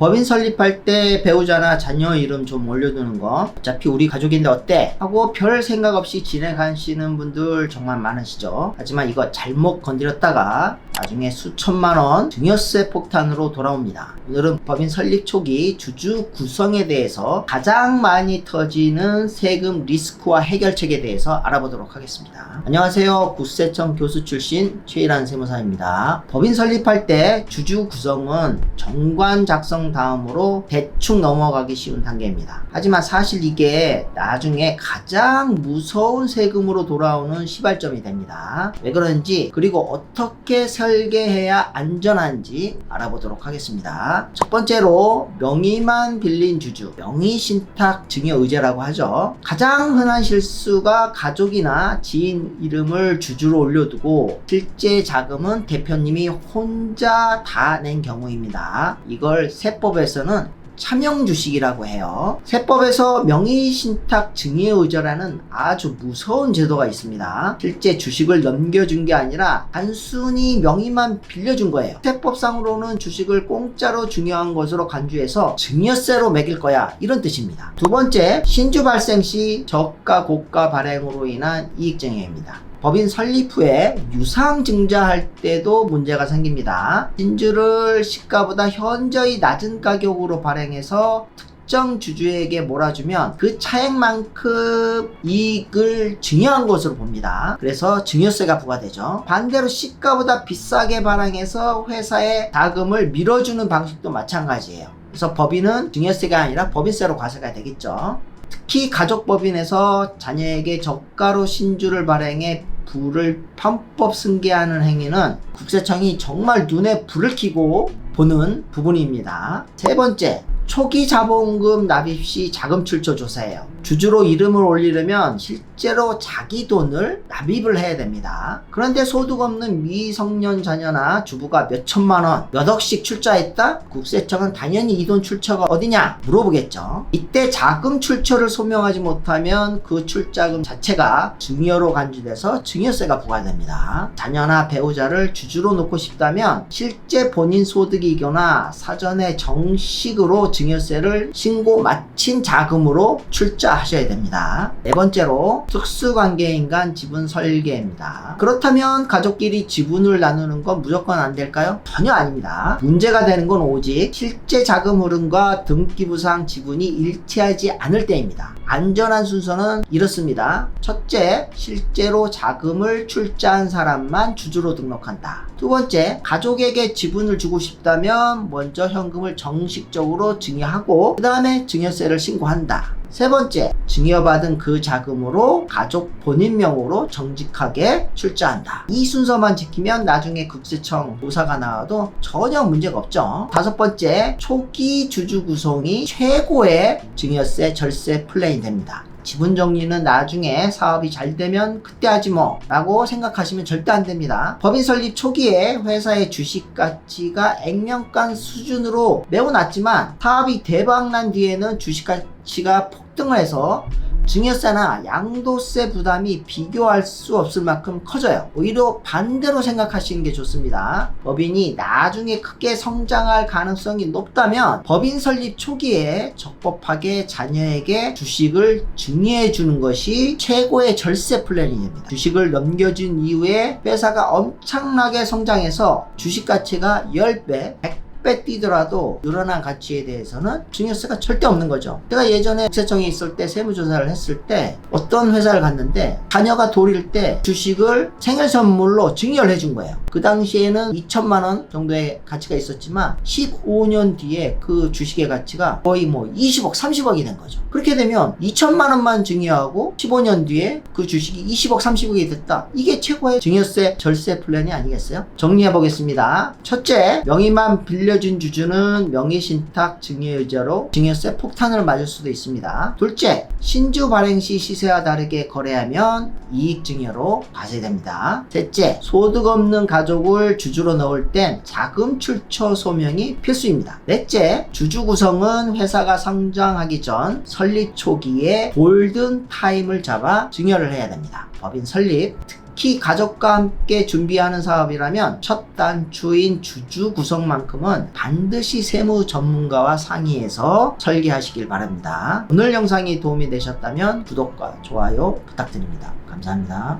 법인 설립할 때 배우자나 자녀 이름 좀 올려두는 거, 어차피 우리 가족인데 어때? 하고 별 생각 없이 지내가시는 분들 정말 많으시죠. 하지만 이거 잘못 건드렸다가 나중에 수천만원 증여세 폭탄으로 돌아옵니다. 오늘은 법인 설립 초기 주주 구성에 대해서 가장 많이 터지는 세금 리스크와 해결책에 대해서 알아보도록 하겠습니다. 안녕하세요. 국세청 교수 출신 최일환 세무사입니다. 법인 설립할 때 주주 구성은 정관 작성 다음으로 대충 넘어가기 쉬운 단계입니다. 하지만 사실 이게 나중에 가장 무서운 세금으로 돌아오는 시발점이 됩니다. 왜 그런지, 그리고 어떻게 설계해야 안전한지 알아보도록 하겠습니다. 첫 번째로 명의만 빌린 주주, 명의신탁 증여의제라고 하죠. 가장 흔한 실수가 가족이나 지인 이름을 주주로 올려두고 실제 자금은 대표님이 혼자 다 낸 경우입니다. 이걸 세법에서는 차명주식이라고 해요. 세법에서 명의신탁 증여의제라는 아주 무서운 제도가 있습니다. 실제 주식을 넘겨준 게 아니라 단순히 명의만 빌려준 거예요. 세법상으로는 주식을 공짜로 증여한 것으로 간주해서 증여세로 매길 거야, 이런 뜻입니다. 두 번째, 신주 발생 시 저가 고가 발행으로 인한 이익증여입니다. 법인 설립 후에 유상증자할 때도 문제가 생깁니다. 신주를 시가보다 현저히 낮은 가격으로 발행해서 특정 주주에게 몰아주면 그 차액만큼 이익을 증여한 것으로 봅니다. 그래서 증여세가 부과되죠. 반대로 시가보다 비싸게 발행해서 회사에 자금을 밀어주는 방식도 마찬가지예요. 그래서 법인은 증여세가 아니라 법인세로 과세가 되겠죠. 특히 가족법인에서 자녀에게 저가로 신주를 발행해 부를 편법 승계하는 행위는 국세청이 정말 눈에 불을 켜고 보는 부분입니다. 세 번째, 초기 자본금 납입 시 자금 출처 조사예요. 주주로 이름을 올리려면 실제로 자기 돈을 납입을 해야 됩니다. 그런데 소득 없는 미성년 자녀나 주부가 몇 천만 원, 몇 억씩 출자했다? 국세청은 당연히 이 돈 출처가 어디냐 물어보겠죠. 이때 자금 출처를 소명하지 못하면 그 출자금 자체가 증여로 간주돼서 증여세가 부과됩니다. 자녀나 배우자를 주주로 놓고 싶다면 실제 본인 소득이거나 사전에 정식으로 증여세를 신고 마친 자금으로 출자하셔야 됩니다. 네 번째로, 특수관계인 간 지분 설계입니다. 그렇다면 가족끼리 지분을 나누는 건 무조건 안 될까요? 전혀 아닙니다. 문제가 되는 건 오직 실제 자금 흐름과 등기부상 지분이 일치하지 않을 때입니다. 안전한 순서는 이렇습니다. 첫째, 실제로 자금을 출자한 사람만 주주로 등록한다. 두 번째, 가족에게 지분을 주고 싶다면 먼저 현금을 정식적으로 증여하고 그 다음에 증여세를 신고한다. 세 번째, 증여받은 그 자금으로 가족 본인 명으로 정직하게 출자한다. 이 순서만 지키면 나중에 국세청 조사가 나와도 전혀 문제가 없죠. 다섯 번째, 초기 주주 구성이 최고의 증여세 절세 플랜이 됩니다. 지분 정리는 나중에 사업이 잘 되면 그때 하지 뭐 라고 생각하시면 절대 안 됩니다. 법인 설립 초기에 회사의 주식 가치가 액면가 수준으로 매우 낮지만 사업이 대박난 뒤에는 주식 가치가 폭등을 해서 증여세나 양도세 부담이 비교할 수 없을 만큼 커져요. 오히려 반대로 생각하시는 게 좋습니다. 법인이 나중에 크게 성장할 가능성이 높다면 법인 설립 초기에 적법하게 자녀에게 주식을 증여해 주는 것이 최고의 절세 플랜이 됩니다. 주식을 넘겨준 이후에 회사가 엄청나게 성장해서 주식 가치가 10배, 100배 뛰더라도 늘어난 가치에 대해서는 증여세가 절대 없는 거죠. 제가 예전에 국세청에 있을 때 세무조사를 했을 때 어떤 회사를 갔는데 자녀가 돌일 때 주식을 생일 선물로 증여를 해준 거예요. 그 당시에는 2천만 원 정도의 가치가 있었지만 15년 뒤에 그 주식의 가치가 거의 20억, 30억이 된 거죠. 그렇게 되면 2천만 원만 증여하고 15년 뒤에 그 주식이 20억, 30억이 됐다. 이게 최고의 증여세 절세 플랜이 아니겠어요? 정리해 보겠습니다. 첫째, 명의만 빌려준 주주는 명의신탁 증여의제로 증여세 폭탄을 맞을 수도 있습니다. 둘째, 신주 발행 시 시세와 다르게 거래하면 이익증여로 과세됩니다. 셋째, 소득 없는 가족을 주주로 넣을 땐 자금 출처 소명이 필수입니다. 넷째, 주주 구성은 회사가 성장하기 전 설립 초기에 골든 타임을 잡아 증여를 해야 됩니다. 법인 설립, 특히 가족과 함께 준비하는 사업이라면 첫 단추인 주주 구성만큼은 반드시 세무 전문가와 상의해서 설계하시길 바랍니다. 오늘 영상이 도움이 되셨다면 구독과 좋아요 부탁드립니다. 감사합니다.